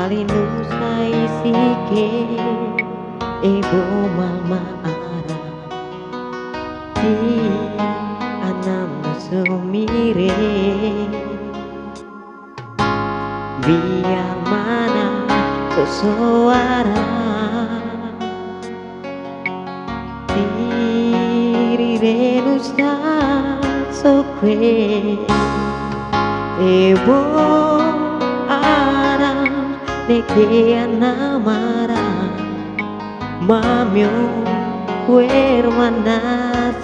alinu saisike ibu mama ara di anam sumire biar mana suara diri renusa sokre ibu ara neke anamara mamyo hermana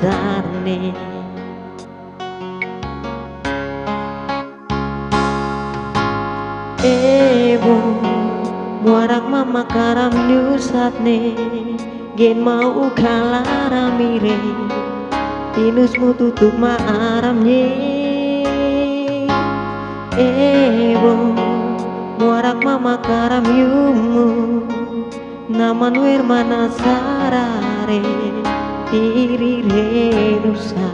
sarne ibu muarak mama karam nyusatne gen mau kalara mire tinusmu tutup maaramnya ibu muarak mama karam yumu naman hermana sarare diri renusa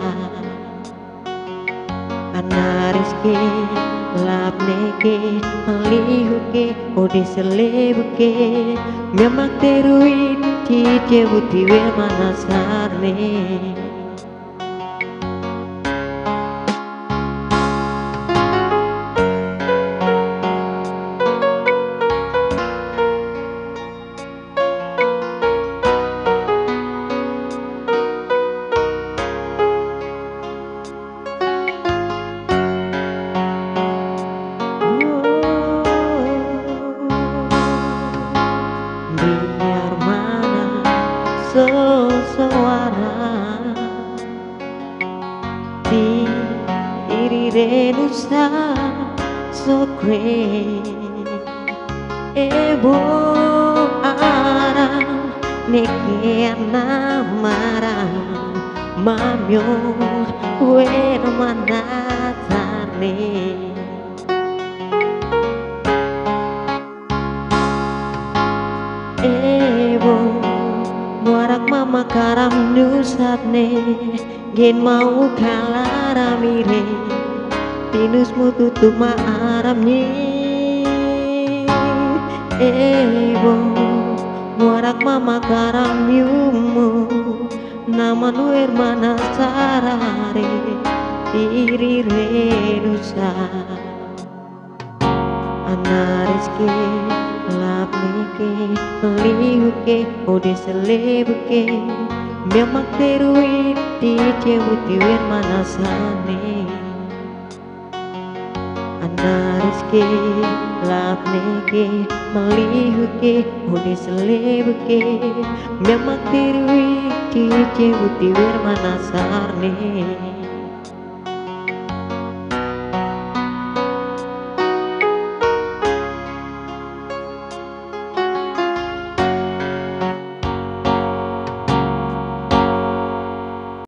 anariske lapneke malihuke ode selebuke memak teruin cice buti hermana sarne biar mana suara diri renusa sokre ibu arang neke anamara mamyo hermana sarne ibu muarak mama karam nusatne gen mau kalara mire tinusmu tutup maaramnya ibu muarak mama karam yumu naman hermana sarare diri renusa anariske lapneke melihuke ode selebuke memak teruin di cebuti hermana sane anariske lapneke melihuke ode selebuke memak teruin di cebuti hermana sarne